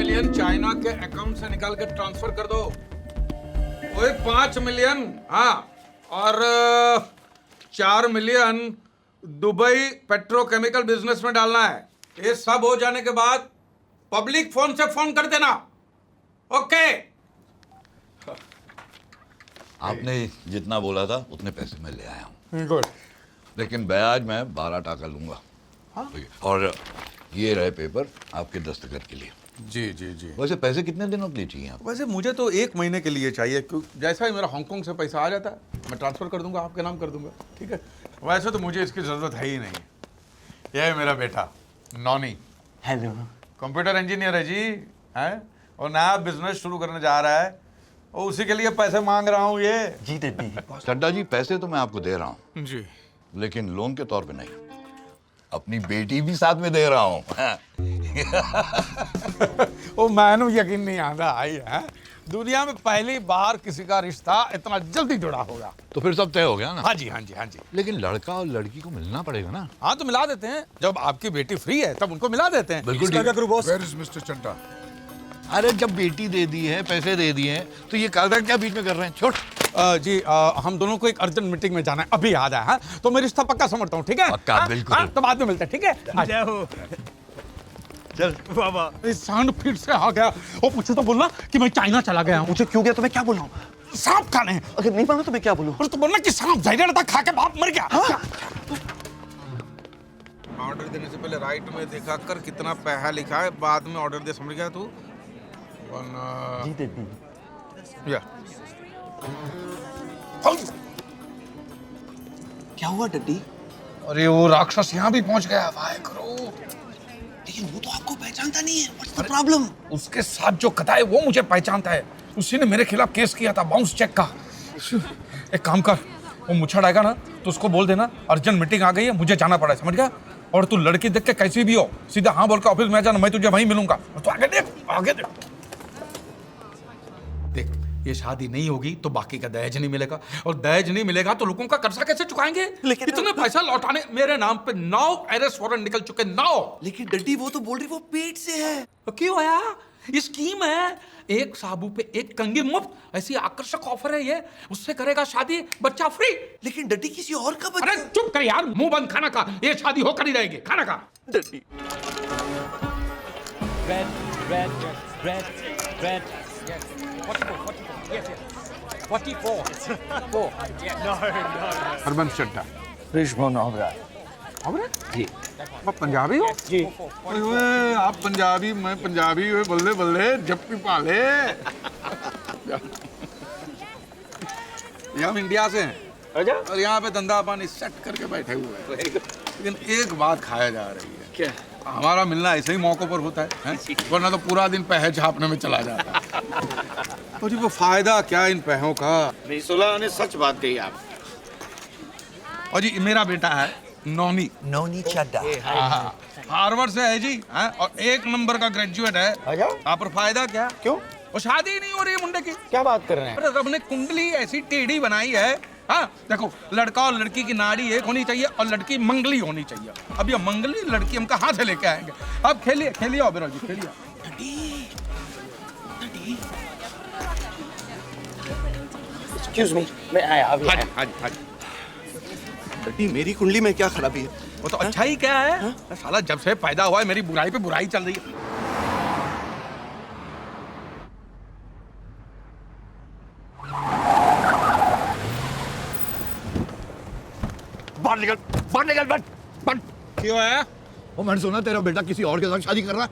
Million China के account से निकाल के ट्रांसफर कर दो। वही 5 मिलियन, हाँ, और 4 मिलियन दुबई पेट्रोकेमिकल बिजनेस में डालना है। ये सब हो जाने के बाद पब्लिक फोन से फोन कर देना। ओके। आपने जितना बोला था उतने पैसे मैं ले आया हूँ। गुड। लेकिन ब्याज मैं 12% लूंगा। हाँ? और ये रहे पेपर आपके दस्तखत के लिए। जी जी जी। वैसे पैसे कितने दिनों के लिए चाहिए आपको? वैसे मुझे तो 1 महीने के लिए चाहिए, क्योंकि जैसा ही मेरा हांगकांग से पैसा आ जाता है मैं ट्रांसफर कर दूंगा, आपके नाम कर दूंगा। ठीक है। वैसे तो मुझे इसकी ज़रूरत है ही नहीं। यह है मेरा बेटा नॉनी। हेलो। कंप्यूटर इंजीनियर है जी, है, और नया बिजनेस शुरू करने जा रहा है और उसी के लिए पैसे मांग रहा हूँ ये। जी डैडी। चड्डा जी, पैसे तो मैं आपको दे रहा हूँ, जी। लेकिन लोन के तौर पे नहीं। अपनी बेटी भी साथ में दे रहा हूँ। वो मैनू यकीन नहीं आता आई है, दुनिया में पहली बार किसी का रिश्ता इतना जल्दी जुड़ा होगा। तो फिर सब तय हो गया ना? हाँ जी हाँ जी हाँ जी। लेकिन लड़का और लड़की को मिलना पड़ेगा ना? हाँ तो मिला देते हैं, जब आपकी बेटी फ्री है तब उनको मिला देते हैं। बिल्कुल इसका क्या करूं बॉस? Where is Mr. चड्डा? अरे जब बेटी दे दी है, पैसे दे दिए हैं, तो ये कागजात क्या बीच में कर रहे हैं? छोड़। जी हम दोनों को एक अर्जेंट मीटिंग में जाना है, अभी याद है। हाँ? तो मैं रिश्ता पक्का समझता हूँ। ठीक है? पक्का, हाँ? बिल्कुल। हाँ? तो बाद में मिलते हैं। ठीक है? जय हो। चल बाबा। इस सांड फिर से आ गया। वो मुझे तो बोलना कि मैं चाइना चला गया हूँ। मुझे क्यों गया तो मैं क्या बोल रहा हूँ? सांप खाने। अगर नहीं माना तो मैं क्या बोलूँ? और तो बोलना कि सांप जहरीला था, खा के बाप मर गया। ऑर्डर देने से पहले राइट में देखा कर कितना पैसा लिखा है, बाद में ऑर्डर दे। समझ गया तू? जी डैडी। या क्या हुआ डैडी? अरे वो राक्षस यहाँ भी पहुंच गया। वाह करो। लेकिन वो तो आपको पहचानता नहीं है। What's the problem? उसके साथ जो कथा है वो मुझे पहचानता है। उसी ने मेरे खिलाफ केस किया था, बाउंस चेक का। एक काम कर, वो मुछड़ आएगा ना तो उसको बोल देना अर्जेंट मीटिंग आ गई है, मुझे जाना पड़ा है। समझ गया? और तू लड़की देख के कैसी भी हो सीधा हाँ बोल के ऑफिस में आ जाना, मैं तुझे वहीं मिलूंगा। तो आगे देख, आगे देख। देख, ये शादी नहीं होगी तो बाकी का दहेज नहीं मिलेगा, और दहेज नहीं मिलेगा तो लोगों का कर्जा कैसे चुकाएंगे? लेकिन इतने पैसा लौटाने मेरे नाम पे 9 अरेस्ट वारंट निकल चुके। 9। लेकिन डैडी वो तो बोल रही वो पेट से है। तो क्यों आया? ये स्कीम है, एक साबु पे एक कंगी मुफ्त। ऐसी आकर्षक ऑफर है ये। उससे करेगा शादी, बच्चा फ्री। लेकिन डैडी किसी और का बच्चा। अरे चुप कर यार, मुंह बंद। खाना खा, ये शादी होकर ही रहेगी। खाना खा। Daddy. Red. Yes. 44. Yes. 44. 4. Yes. No. Harbans Chadha. Rishwan Oberoi. अबे जी। आप पंजाबी हो? जी। ओए आप पंजाबी, मैं पंजाबी। ओए बल्ले बल्ले, जप्पी पाले। ये हम इंडिया से हैं। अच्छा। और यहाँ पे धंधा पानी सेट करके बैठे हुए हैं। लेकिन एक बात खाया जा रही है। क्या? हमारा मिलना ऐसे ही मौकों पर होता है? वरना तो पूरा दिन पैसे छापने में चला जाता है। और जी वो फायदा क्या इन पैसों का? नहीं सुलह ने सच बात कही आप। और जी मेरा बेटा है नॉनी। नोनी चड्डा। हार्वर्ड से है जी, हैं? और 1 नंबर का ग्रेजुएट है। अच्छा। पर फायदा क्या? क्यों? वो शादी ही नहीं हो रही है मुंडे की। क्या बात कर रहे हैं? अरे रब ने कुंडली ऐसी टेढ़ी बनाई है। हाँ देखो, लड़का और लड़की की नाड़ी एक होनी चाहिए और लड़की मंगली होनी चाहिए। अब ये मंगली लड़की हम कहाँ से लेके आएंगे? अब खेलिए ओबेरॉय जी, खेलिए। एक्सक्यूज मी, मैं आया अभी आया। हाँ जी। डैडी मेरी कुंडली में क्या खराबी है? वो तो अच्छा ही क्या है? साला जब से पैदा हुआ है मेरी बुराई पे बुराई चल रही है। बाहर निकल, बट। क्यों है? वो मैंने सुना तेरा बेटा किसी और के साथ शादी कर रहा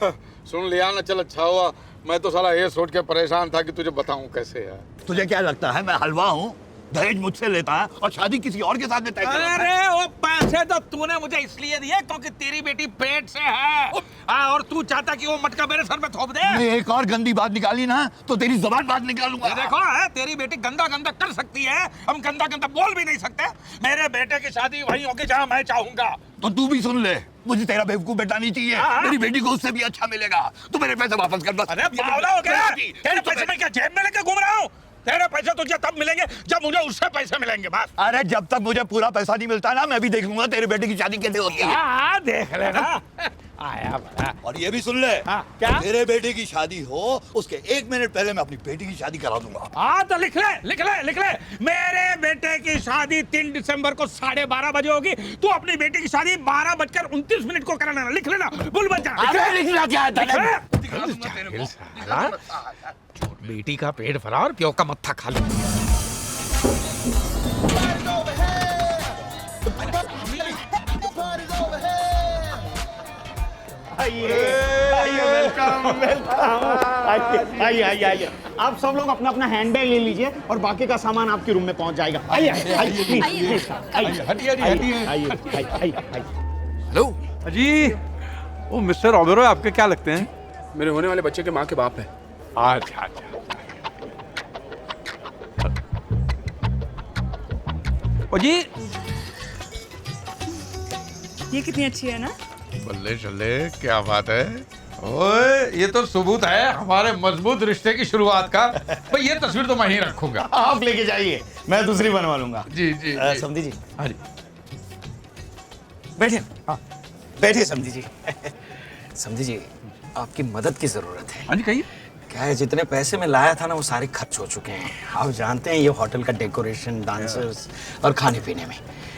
है। सुन लिया ना, चल अच्छा हुआ। मैं तो साला ये सोच के परेशान था कि तुझे बताऊं कैसे है। तुझे क्या लगता है मैं हलवा हूँ? दहेज मुझसे लेता है और शादी किसी और के साथ में तय करता है। अरे वो पैसे तो तूने मुझे इसलिए दिए क्योंकि तेरी बेटी पेट से है। और तू चाहता कि वो मटका मेरे सर पे थोप दे। मैं एक और गंदी बात निकाली ना तो तेरी जबान बात निकालूंगा। ये देखो है, तेरी बेटी गंदा गंदा कर सकती है, हम गंदा गंदा बोल भी नहीं सकते। मेरे बेटे की शादी वहीं होगी जहाँ मैं चाहूंगा। तो तू भी सुन ले, मुझे तेरा बेवकूफ बेटा नहीं चाहिए। मेरी बेटी को उससे भी अच्छा मिलेगा। तू मेरे पैसे वापस कर बस। अरे बावला हो गया? तेरे पैसे मैं क्या जेब में लेके घूम रहा हूँ? तेरे पैसे तुझे तब मिलेंगे जब मुझे उससे पैसे मिलेंगे बस। अरे जब तक मुझे पूरा पैसा नहीं मिलता ना, मैं भी देख लूंगा तेरे बेटे की शादी कैसे होती है। हाँ देख लेना। आया बड़ा। और ये भी सुन ले, हाँ, क्या? मेरे बेटे की शादी हो उसके 1 मिनट पहले मैं अपनी बेटी की शादी करा दूंगा। हाँ तो लिख ले लिख ले लिख ले, मेरे बेटे की शादी 3 दिसंबर को 12:30 बजे होगी। तू अपनी बेटी की शादी 12:29 को कराना। लिख लेना, बुल बच्चा। लिखना क्या है बेटी का पेट भरा और प्यो का मत्था खा लो। आइए आप सब लोग अपना अपना हैंडबैग ले लीजिए और बाकी का सामान आपके रूम में पहुंच जाएगा। आइए हेलो जी, वो मिस्टर ओबेरॉय आपके क्या लगते हैं? मेरे होने वाले बच्चे के माँ के बाप है। अच्छा अच्छा। ओ जी, ये कितनी अच्छी है ना? बल्ले चले, क्या बात है। ओए, ये तो सबूत है हमारे मजबूत रिश्ते की शुरुआत का। भाई ये तस्वीर तो मैं ही रखूंगा। आप लेके जाइए, मैं दूसरी बनवा लूंगा। जी जी, जी। समधी जी, हाँ जी। बैठिए। हाँ बैठिए समधी जी। समधी जी, आपकी मदद की जरूरत है। हाँ जी, कहिए। क्या है, जितने पैसे मैं लाया था ना वो सारे खर्च हो चुके हैं। आप जानते हैं ये होटल का डेकोरेशन, डांसर्स और खाने पीने में,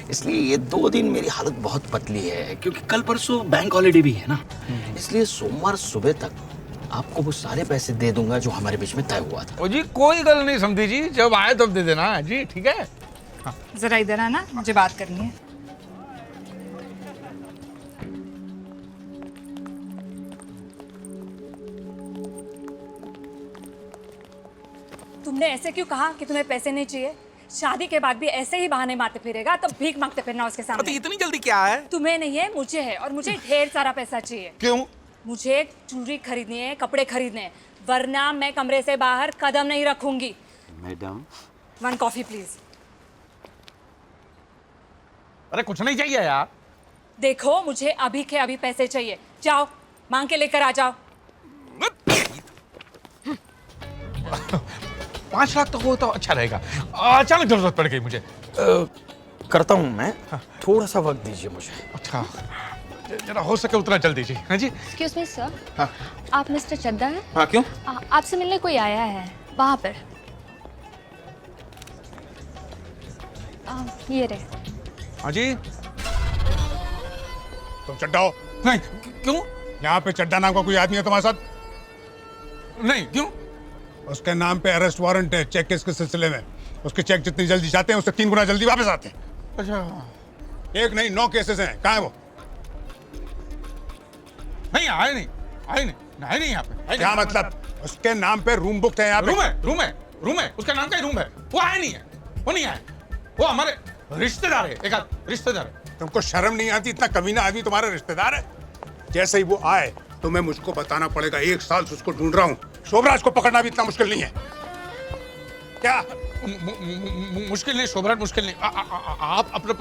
इसलिए ये 2 दिन मेरी हालत बहुत पतली है क्योंकि कल परसों बैंक हॉलीडे भी है ना। इसलिए सोमवार सुबह तक आपको वो सारे पैसे दे दूंगा जो हमारे बीच में तय हुआ था। ओ जी, कोई गल नहीं समझी जी, जब आए तब दे देना जी, ठीक है। जरा इधर आना, मुझे बात करनी है। तुमने ऐसे क्यों कहा कि तुम्हें पैसे नहीं चाहिए? शादी के बाद भी ऐसे ही बहाने मारते फिरेगा तो भीख मांगते फिरना उसके सामने। इतनी जल्दी क्या है? तुम्हें नहीं है, मुझे है, और मुझे ढेर सारा पैसा चाहिए। क्यों? मुझे ज्वेलरी खरीदनी है, कपड़े खरीदने हैं, वरना मैं कमरे से बाहर कदम नहीं रखूंगी। Madam, 1 coffee please. अरे कुछ नहीं चाहिए यार। देखो, मुझे अभी के अभी पैसे चाहिए। जाओ मांग के लेकर आ जाओ। 5 लाख तो हो तो अच्छा रहेगा। अचानक जरूरत पड़ गई मुझे। करता हूँ मैं, थोड़ा सा वक्त दीजिए मुझे। अच्छा, जरा हो सके उतना जल्दी जी। हाँ जी। एक्सक्यूज मी सर, आप मिस्टर चड्डा हैं? हाँ क्यों? आपसे मिलने कोई आया है वहाँ पर। ये रहे। हाँ जी। तुम चड्डा हो? नहीं, क्यों? यहाँ पे चड्डा नाम का कोई आदमी है तुम्हारे साथ? नहीं, क्यों? उसके नाम पे अरेस्ट वारंट है चेक केस के सिलसिले में। उसके चेक जितनी जल्दी जाते हैं उससे 3 गुना जल्दी वापस आते हैं। अच्छा, 1 नहीं 9 केसेस हैं। कहाँ है वो? नहीं आए नहीं, आए नहीं, आए नहीं यहाँ पे। क्या मतलब? उसके नाम पे रूम बुक है यहाँ पे। रूम है, उसका नाम का ही रूम है। वो आए नहीं है, वो नहीं आए। वो हमारे रिश्तेदार है, एक आध रिश्तेदार है। तुमको शर्म नहीं आती? इतना कमीना आदमी तुम्हारा रिश्तेदार है। जैसे ही वो आए तुम्हें मुझको बताना पड़ेगा। 1 साल से उसको ढूंढ रहा हूँ। शोभराज को पकड़ना भी इतना मुश्किल नहीं है। क्या मुश्किल नहीं शोभराज, मुश्किल नहीं। आप अपना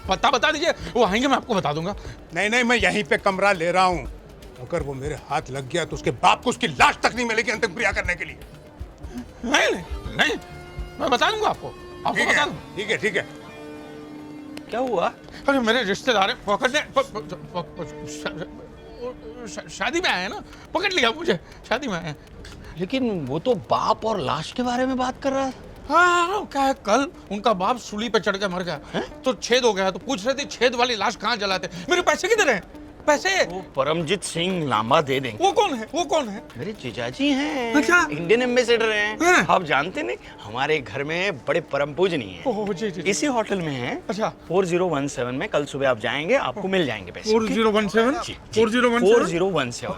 पता बता दीजिए, वो आएंगे मैं आपको बता दूंगा। नहीं, मैं यहीं पे कमरा ले रहा हूँ। अगर वो मेरे हाथ लग गया तो उसके बाप को उसकी लाश तक नहीं मिलेगी अंतिम क्रिया करने के लिए। नहीं, मैं बता दूंगा आपको बता दूंगा। ठीक है। क्या हुआ? अरे मेरे रिश्तेदार हैं, पकड़ने शादी में आए ना, पकड़ लिया मुझे, शादी में आए। लेकिन वो तो बाप और लाश के बारे में बात कर रहा है। हाँ, क्या है, कल उनका बाप सूली पे चढ़ के मर गया तो छेद हो गया, तो पूछ रहे थे छेद वाली लाश कहाँ जलाते। मेरे पैसे किधर हैं? पैसे वो परमजीत सिंह लांबा दे देंगे। वो कौन है? मेरे जीजाजी हैं। अच्छा। इंडियन एम्बेसडर हैं। हैं? आप जानते नहीं, हमारे घर में बड़े परम पूजनीय हैं। ओह जी। इसी होटल में हैं। अच्छा। 4017 में कल सुबह आप जाएंगे, आपको मिल जाएंगे पैसे। 4017 जी। 4017 4017।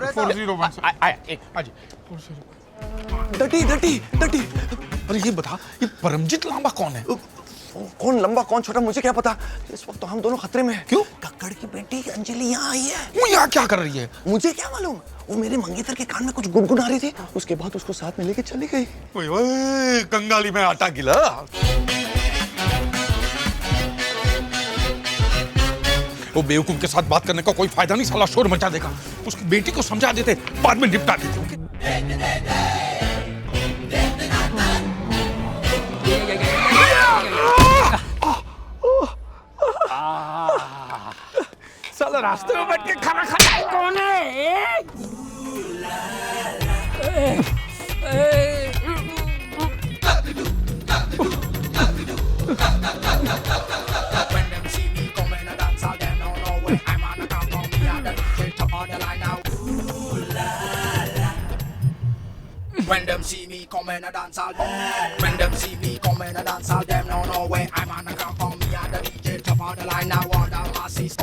डटी। अरे ये बता, ये परमजीत लांबा कौन है? कौन लंबा कौन छोटा मुझे क्या पता। इस वक्त तो हम दोनों खतरे में हैं। क्यों? कक्कड़ की बेटी अंजलि यहाँ आई है। वो यहाँ क्या कर रही है? मुझे क्या मालूम, वो मेरे मंगेतर के कान में कुछ गुनगुना रही थी, उसके बाद उसको साथ में लेके चली गई। ओए, कंगाली में आटा गिला। वो बेवकूफ के साथ बात करने का कोई फायदा नहीं, साला शोर मचा देगा। उसकी बेटी को समझा देते, बाद में निपटा देते। ओके? साला रास्ते में बैठ के खाना खाता है कौन है? on the line now. Ooh la la. When them see me come in a dance hall, when them see me come in a dance hall, them don't know where I'm on the ground for me and the DJ top on the line now. All the masses.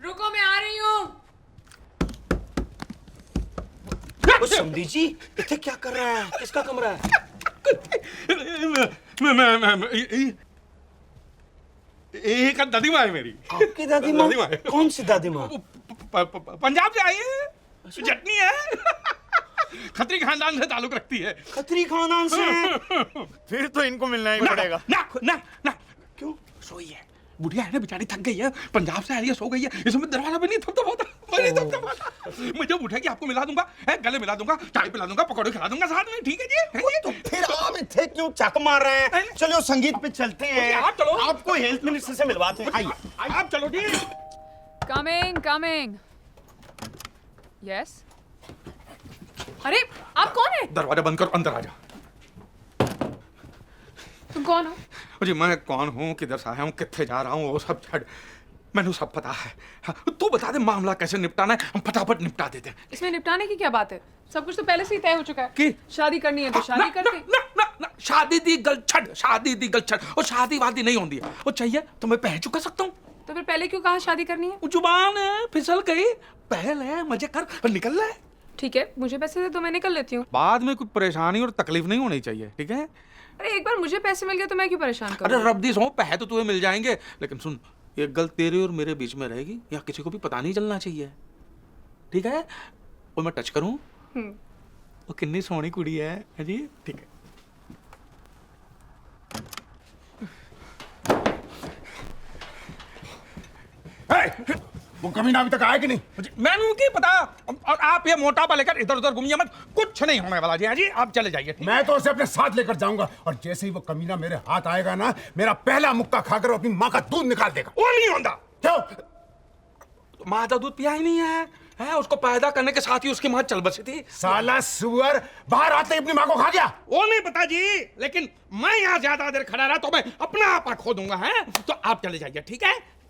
रुको मैं आ रही हूँ। समझी जी इतने क्या कर रहा है? किसका कमरा है? एक दादी माँ है मेरी। आपकी दादी माँ? कौन सी दादी माँ? पंजाब से आई है, चटनी है, खत्री खानदान से ताल्लुक रखती है। खत्री खानदान से? फिर तो इनको मिलना ही पड़ेगा। ना ना ना क्यों? सोई है, बुढ़िया है ना बेचारी, थक गई है, पंजाब से आई है, सो गई है, इसमें दरवाजा भी नहीं थपथपाता, मैं जब उठेगी आपको मिला दूंगा, गले मिला दूंगा, चाय पिला दूंगा, पकौड़े खिला दूंगा साथ में, ठीक है जी? तो फिर आप इतने क्यों चक मार रहे हैं? चलो संगीत पे चलते हैं। आप चलो। आपको हेल्थ मिनिस्टर से मिलवाते हैं। आइए आप चलो जी। Coming yes. अरे आप कौन है? दरवाजा बंद कर, अंदर आ जा। तुम कौन हो? जी मैं कौन हूँ, किधर से आया हूँ, कितने जा रहा हूँ, वो सब छड़ मैंने सब पता है। हाँ, तू बता दे मामला कैसे निपटाना है, हम फटाफट निपटा देते हैं। इसमें निपटाने की क्या बात है? सब कुछ तो पहले से ही तय हो चुका है कि शादी करनी है तो शादी करते। ना शादी दी गल छड़, शादी दी गल छड़, और शादी वादी नहीं होती है, वो चाहिए तो मैं पह चुका सकता हूँ। तो फिर पहले क्यों कहा शादी करनी है? जुबान है, फिसल गई, पहल है, मजे कर और निकल रहा है। ठीक है, मुझे पैसे दे तो मैं निकल लेती हूँ। बाद में कोई परेशानी और तकलीफ नहीं होनी चाहिए, ठीक है? अरे एक बार मुझे पैसे मिल गए तो मैं क्यों परेशान करूँ? अरे रब्बी सो, पैसे तो तुम्हें मिल जाएंगे, लेकिन सुन, एक गल तेरे और मेरे बीच में रहेगी, या किसी को भी पता नहीं चलना चाहिए, ठीक है? और मैं टच करूं, वो कितनी सोहनी कुड़ी है जी, ठीक है? वो कमीना अभी तक आया कि नहीं? मैंने क्या पता, और आप ये मोटापा लेकर इधर उधर घूमिए मत, कुछ नहीं होने वाला जी आप चले जाइए। मैं तो उसे अपने साथ लेकर जाऊंगा, और जैसे ही वो कमीना मेरे हाथ आएगा ना, मेरा पहला मुक्का खाकर अपनी माँ का दूध निकाल देगा। वो नहीं होता। क्यों? माँ का दूध पिया ही नहीं है, उसको पैदा करने के साथ ही उसकी माँ चल बसी थी। साला सुअर बाहर आते ही अपनी माँ को खा गया। वो नहीं पता जी, लेकिन मैं यहाँ ज्यादा देर खड़ा रहा तो मैं अपना आपा खो दूंगा, है? तो आप चले जाइए, ठीक है?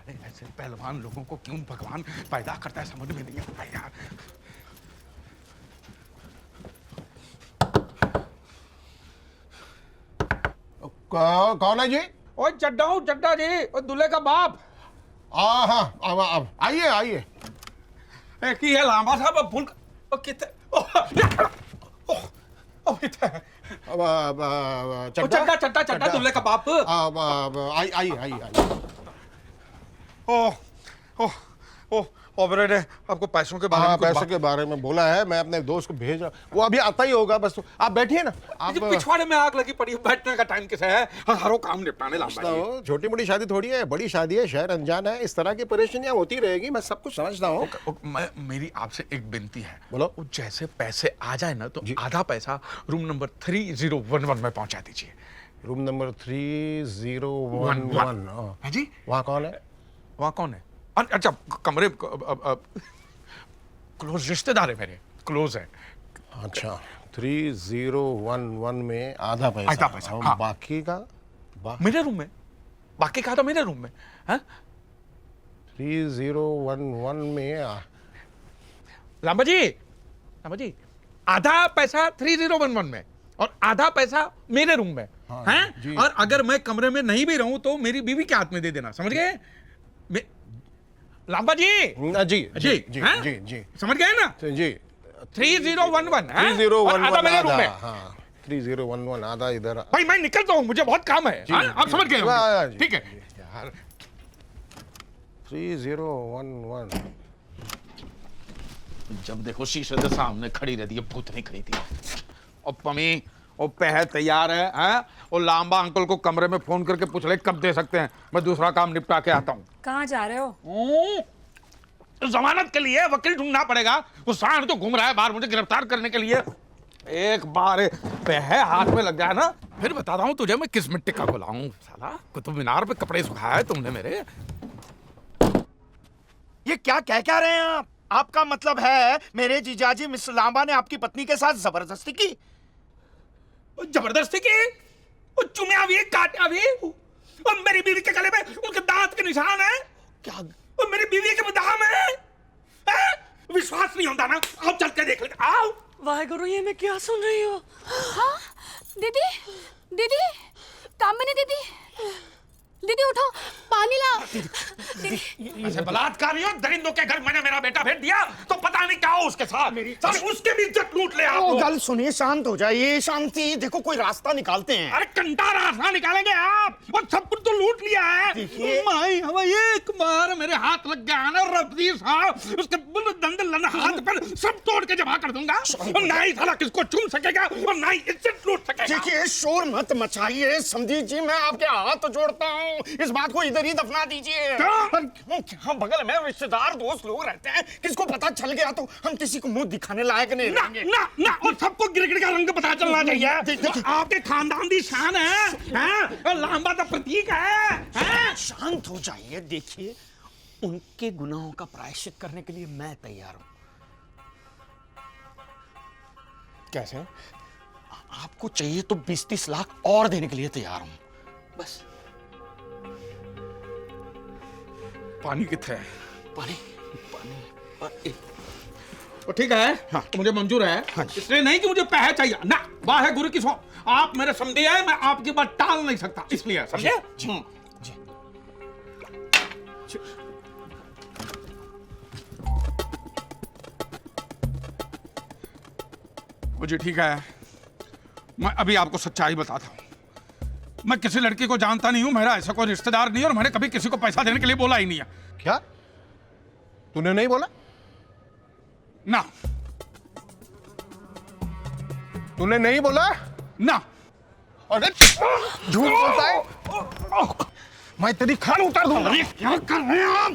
ऐसे पहलवान लोगों को क्यों भगवान पैदा करता है, समझ में नहीं आता यार। कौन है जी? ओए चड्डा हूँ, चड्डा जी, और दूल्हे का बाप। हाँ, अब आइए आइए। एक ही है लांबा साहब, अब भूल चड्डा चड्डा चड्डा दूल्हे का बाप। आइए आइए। ऑपरेटर आपको पैसों के बारे में पैसों के बारे में बोला है, मैं अपने दोस्त को भेज रहा हूँ, वो अभी आता ही होगा, बस तो आप बैठिए ना। आप पिछवाड़े में आग लगी पड़ी, बैठने का टाइम किसे है? हजारों काम निपटाने लांबा जी। छोटी मोटी शादी थोड़ी है, बड़ी शादी है, शहर अनजान है, इस तरह की परेशानियां होती रहेगी, मैं सब कुछ समझता हूँ। मेरी आपसे एक विनती है, बोलो। जैसे पैसे आ जाए ना तो आधा पैसा रूम नंबर 3011 में पहुंचा दीजिए। रूम नंबर 3011 है जी? वहाँ कौन है? वहाँ कौन है? अच्छा, कमरे क्लोज रिश्तेदार है मेरे, क्लोज है। अच्छा, 3011 में आधा पैसा, और हाँ। बाकी का मेरे रूम में, बाकी का तो मेरे रूम में, हाँ? 3011 में लांबा जी, आधा पैसा 3011 में और आधा पैसा मेरे रूम में, हैं? और अगर मैं कमरे में नहीं भी रहूं तो मेरी बीवी के हाथ में दे देना, समझ गए? लांबा जी जी जी जी हैं? जी जी समझ गए ना? जी 3011 है, 3011 आधा मेरे रूम में। हाँ, 3011 आधा इधर। भाई मैं निकलता हूँ, मुझे बहुत काम है, आप समझ गए होंगे, ठीक है? यार 3011 जब देखो शीशे के सामने खड़ी रहती है, भूत नहीं खड़ी थी। और पमी और पह तैयार है, हैं? और लांबा अंकल को कमरे में फोन करके पूछ ले कब दे सकते हैं, मैं दूसरा काम निपटा के आता हूँ। कहाँ जा रहे हो? जमानत के लिए वकील ढूंढना पड़ेगा, वो सांड तो घूम रहा है बाहर मुझे गिरफ्तार करने के लिए। एक बार पह हाथ में लग जाए ना, फिर बता रहा हूँ तुझे मैं किस मिट्टी का गुलाम। साला कुतुब मीनार पे कपड़े सुखाए तुमने मेरे। ये क्या कह रहे हैं आप? आपका मतलब है मेरे जीजाजी मिस्टर लांबा ने आपकी पत्नी के साथ जबरदस्ती की? जबरदस्ती की? चुम्या भी, काटा भी, और मेरी बीवी के गले में उनके दांत के निशान है। क्या? और मेरी बीवी के बादाम है? विश्वास नहीं होता ना? आओ चल के देख ले, आओ। वाहेगुरु, ये मैं क्या सुन रही हूँ? हाँ दीदी, दीदी, कामिनी दीदी, दीदी उठो, पानी लाओ। ऐसे बलात्कारी हो, दरिंदों के घर मैंने मेरा बेटा भेज दिया तो पता नहीं क्या हो उसके साथ। साले उसके भी इज्जत लूट ले आप लोग। गल सुनिए, शांत हो जाइए, शांति। देखो कोई रास्ता निकालते हैं। अरे कंटा रास्ता निकालेंगे आप, और सब कुछ तो लूट लिया है। माई हवा एक बार मेरे हाथ लग गया ना रफी साहब, उसके दंद हाथ पर सब तोड़ के जमा कर दूंगा। और ना ही साला किसको चूम सकेगा और ना ही इज्जत लूट सकेगा। देखिए शोर मत मचाइए समझिए जी, मैं आपके हाथ जोड़ता हूँ, इस बात को इधर ही दफना दीजिए। हम बगल में रिश्तेदार दोस्त लोग रहते हैं, किसको पता चल गया तो हम किसी को मुंह दिखाने लायक नहीं रहेंगे। ना और सबको गिरगिट का रंग पता चलना चाहिए। आपके खानदान की शान है, और लांबा तो प्रतीक है। शांत हो जाइए। देखिए उनके गुनाहों का प्रायश्चित करने के लिए मैं तैयार हूं। कैसे? आपको चाहिए तो 20-30 लाख और देने के लिए तैयार हूं, बस। पानी कितने है? पानी ठीक है। हाँ। तो मुझे मंजूर है। हाँ। इसलिए नहीं कि मुझे पैसे चाहिए ना, वाहे गुरु की सौ। आप मेरे समझे हैं, मैं आपकी बात टाल नहीं सकता, इसलिए समझे। जी। मुझे ठीक है, मैं अभी आपको सच्चाई बताता हूँ। मैं किसी लड़की को जानता नहीं हूँ, मेरा ऐसा कोई रिश्तेदार नहीं है, और मैंने कभी किसी को पैसा देने के लिए बोला ही नहीं है। क्या तूने नहीं बोला? ना। तूने नहीं बोला ना? अरे झूठ बोलता है, मैं तेरी खान उतार दूंगा। क्या कर रहे हैं आप?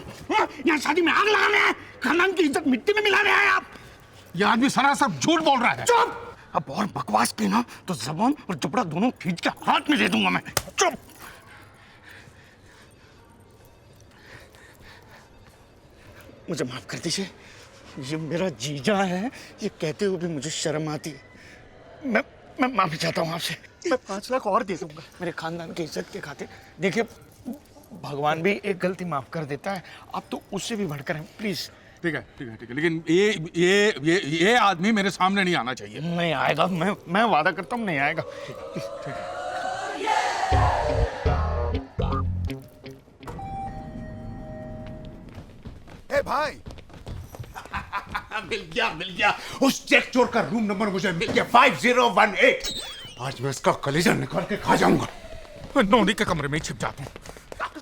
यहाँ शादी में आग लगाने हैं, खानदान की इज्जत मिट्टी में मिला रहे हैं आप। ये आदमी सरासर झूठ बोल रहा है। चुप! अब और बकवास की ना तो जबान और जबड़ा दोनों खींच के हाथ में दे दूंगा मैं। चुप! मुझे माफ कर दीजिए, ये मेरा जीजा है, ये कहते हुए भी मुझे शर्म आती है। मैं माफी चाहता हूँ आपसे। मैं 5 लाख और दे दूंगा मेरे खानदान की इज्जत के खातिर। देखिए भगवान भी एक गलती माफ कर देता है, आप तो उससे भी बढ़कर हैं, प्लीज। ठीक है, ठीक है, ठीक है, लेकिन ये आदमी मेरे सामने नहीं आना चाहिए। नहीं आएगा, मैं वादा करता हूँ नहीं आएगा। ठीक है। ए भाई मिल गया उस चेक चोर का रूम नंबर मुझे मिल गया, 5018। आज मैं इसका कलेजा निकाल के खा जाऊंगा। नौनी के कमरे में ही छिप जाता हूँ।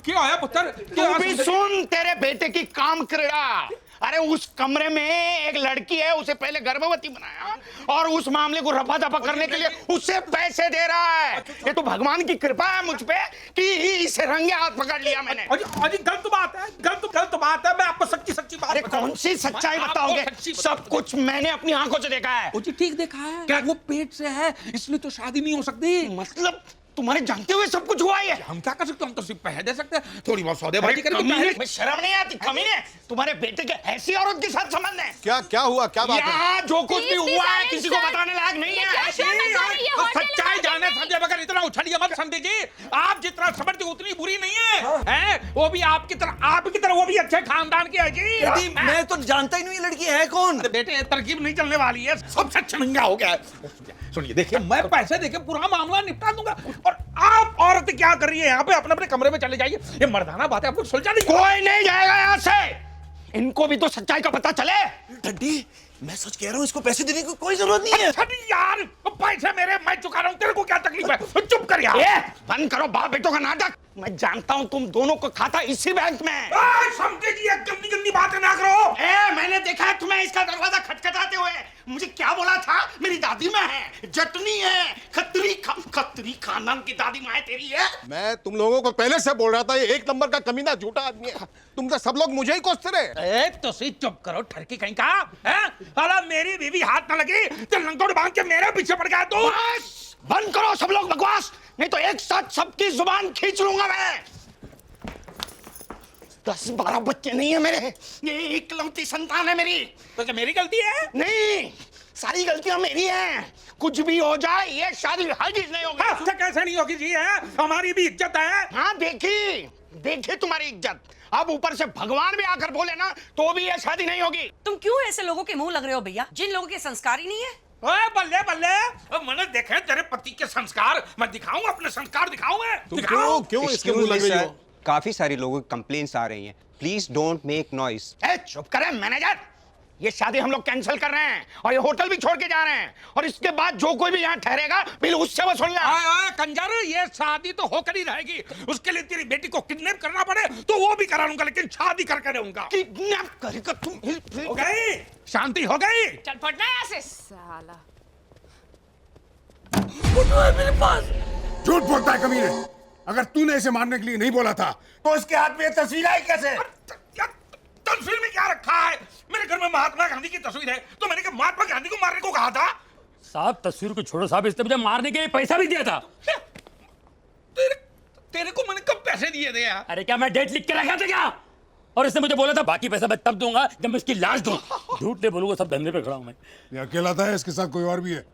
क्या आया पुत्र? तू भी सुन तेरे बेटे की काम क्रीड़ा। अरे उस कमरे में एक लड़की है, उसे पहले गर्भवती बनाया और उस मामले को रफा दफा करने के लिए उससे पैसे दे रहा है। ये तो भगवान की कृपा है मुझ पे कि इसे रंगे हाथ पकड़ लिया मैंने। अजी गलत बात है, गलत बात है। मैं आपको सच्ची बात। अरे कौन सी सच्चाई बताओगे? सब कुछ मैंने अपनी आंखों से देखा है। जी ठीक देखा है। क्या वो पेट से है इसलिए तो शादी नहीं हो सकती? मतलब तुम्हारे जानते हुए सब कुछ हुआ है। हम क्या कर सकते हैं? हम तो सिर्फ पैसे दे सकते हैं, थोड़ी बहुत सौदेबाजी करेंगे। शर्म नहीं आती? कमीने, तुम्हारे बेटे के ऐसी औरत के साथ संबंध है? क्या हुआ? क्या बात है? यहाँ जो कुछ भी हुआ है किसी को बताने लायक नहीं है। सच्चाई जाने समझे बगैर इतना उछलिए मत समझे जी। आप जितना समझते उतनी बुरी नहीं है। वो भी आपकी तरह वो भी अच्छे खानदान की है जी। मैं तो जानता ही नहीं लड़की है कौन। बेटे तरकीब नहीं चलने वाली है, सब सच महंगा हो गया है। सुनिए देखिए, मैं पैसे देके पूरा मामला निपटा दूंगा, और आप औरत क्या कर रही है यहाँ पे? अपने अपने कमरे में चले जाइए। ये मर्दाना बात है, आपको सुलझा नहीं। कोई नहीं जाएगा यहाँ से, इनको भी तो सच्चाई का पता चले। डड्डी मैं सच कह रहा हूँ, इसको पैसे देने की कोई जरूरत नहीं है। यार पैसे मेरे, मैं चुका रहा हूँ, तेरे को क्या तकलीफ है? चुप कर यार। बंद करो बाप बेटों का नाटक। मैं जानता हूँ तुम दोनों को खाता इसी बैंक में। समझे जी, गंदी बातें ना करो। मैंने देखा है तुम्हें इसका दरवाजा खटखटाते हुए। मुझे क्या बोला था? मेरी दादी माँ है, जटनी है, खत्री खानदान की दादी माँ है तेरी है। मैं तुम लोगों को पहले से बोल रहा था, ये एक नंबर का कमीना झूठा आदमी है। तुम तो सब लोग मुझे ही कोसते रहे। तो सी चुप करो, ठरकी कहीं का है? अरे मेरी बीवी हाथ ना लगी तो लंगोट बांध के मेरे पीछे पड़ गया तू। बंद करो सब लोग बकवास, नहीं तो एक साथ सबकी जुबान खींच लूंगा मैं। 10-12 बच्चे नहीं है मेरे, ये इकलौती संतान है मेरी। तो क्या मेरी गलती है? नहीं, सारी गलतियां मेरी हैं। कुछ भी हो जाए ये शादी हरगिज नहीं होगी। हाँ, कैसे नहीं होगी जी? है हमारी भी इज्जत है। हाँ देखी तुम्हारी इज्जत। अब ऊपर से भगवान भी आकर बोले ना तो भी ये शादी नहीं होगी। तुम क्यों ऐसे लोगों के मुंह लग रहे हो भैया, जिन लोगों के संस्कार ही नहीं है? ओए बल्ले बल्ले, मैंने देखे तेरे पति के संस्कार, मैं दिखाऊं अपने संस्कार दिखाऊं मैं? दिखाऊं? क्यों इसके मुंह लग रही हो? काफी सारी लोगों की कंप्लेंट्स आ रही हैं। Please don't make noise. चुप करे मैनेजर, ये शादी हम लोग कैंसिल कर रहे हैं और ये होटल भी छोड़ के जा रहे हैं, और इसके बाद जो कोई भी यहाँ ठहरेगा बिल उससे वसूलना। ओए कंजर, ये शादी तो होकर ही रहेगी। उसके लिए तेरी बेटी को किडनैप करना पड़े तो वो भी करा लूंगा, लेकिन शादी करके रहूंगा। किडनैप करेगा तुम? हो गई शांति, हो गई। चल फटना यहाँ से साला। मेरे पास झूठ बोलता है कमीने। अगर तूने इसे मारने के लिए नहीं बोला था तो इसके हाथ में ये तस्वीर आई कैसे? तस्वीर में क्या रखा है? मेरे घर में महात्मा गांधी की तस्वीर है, तो मैंने महात्मा गांधी को मारने को कहा था। साहब तस्वीर को छोड़ो साहब, इसने मुझे मारने के लिए पैसा भी दिया था। तेरे को मैंने कब पैसे दिए थे यार? अरे क्या मैं डेट लिख के रखा था क्या? और इसने मुझे बोला था बाकी पैसा मैं तब दूंगा जब मैं इसकी लाश दूं। झूठ नहीं बोलूंगा, सब धंधे पे खड़ा हूं मैं। ये अकेला था, इसके साथ कोई और भी है?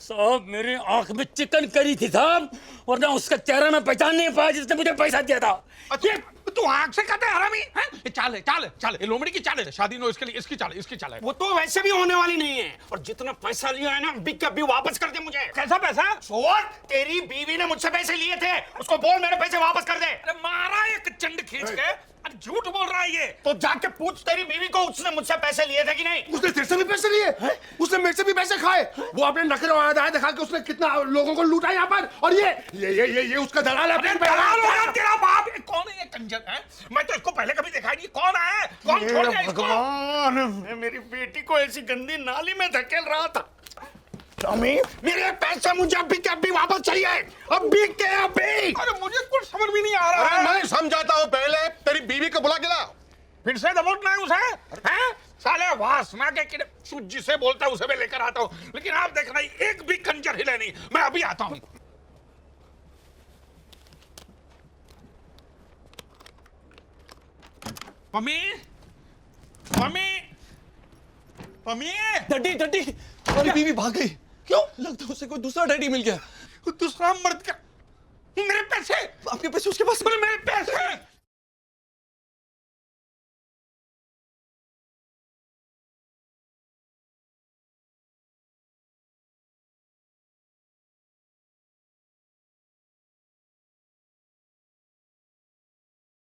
साहब मेरी आंख में चिकन करी थी साहब, और ना उसका चेहरा मैं पहचान नहीं पाया जिसने मुझे पैसा दिया था। अच्छा, तू आंख से कहते हरामी है? ये चाल है, चाल है, चाल है, लोमड़ी की चाल है। शादी नो इसके लिए, इसकी चाल है, इसकी चाल है। वो तो वैसे भी होने वाली नहीं है, और जितना पैसा लिया है ना बिक के अभी वापस कर दे मुझे। कैसा पैसा? और तेरी बीवी ने मुझसे पैसे लिए थे, उसको बोल मेरे पैसे वापस कर दे। अरे मारा एक चंड खींच के। अरे झूठ बोल रहा है ये। तो जाके पूछ तेरी बीवी को उसने मुझसे पैसे लिए थे कि नहीं। उसने तेरे से भी पैसे लिए? उसने मेरे से भी पैसे खाए। वो अपने नखरे और अदाएं दिखा के उसने कितना लोगों को लूटा यहाँ पर। और ये उसका दलाल है। अरे दलाल होगा तेरा बाप। कौन है ये कंजर है? मैं तो इसको पहले कभी देखा ही नहीं। कौन है? कौन छोड़ गया इसको? भगवान, मैं मेरी बेटी को ऐसी गंदी नाली में धकेल रहा था। स्वामी, मेरे पैसे मुझे अभी के अभी वापस चाहिए, अभी के अभी। अरे मुझे कुछ समझ भी नहीं आ रहा है। मैं समझाता हूँ, पहले तेरी बीवी को बुला के लाओ। फिर से दबोचना है उसे? हैं? साले वासना के किडे सूजी से बोलता है, उसे मैं लेकर आता हूँ। लेकिन आप देख रहे हैं, एक भी कंजर हिले नहीं। मैं अभी आता हूँ। Mummy, mummy, mummy. Daddy daddy, हमारी बीवी भाग गई। क्यों? लगता है उसे कोई दूसरा डैडी मिल गया। दूसरा मर्द का? मेरे पैसे? आपके पैसे उसके पास? मेरे पैसे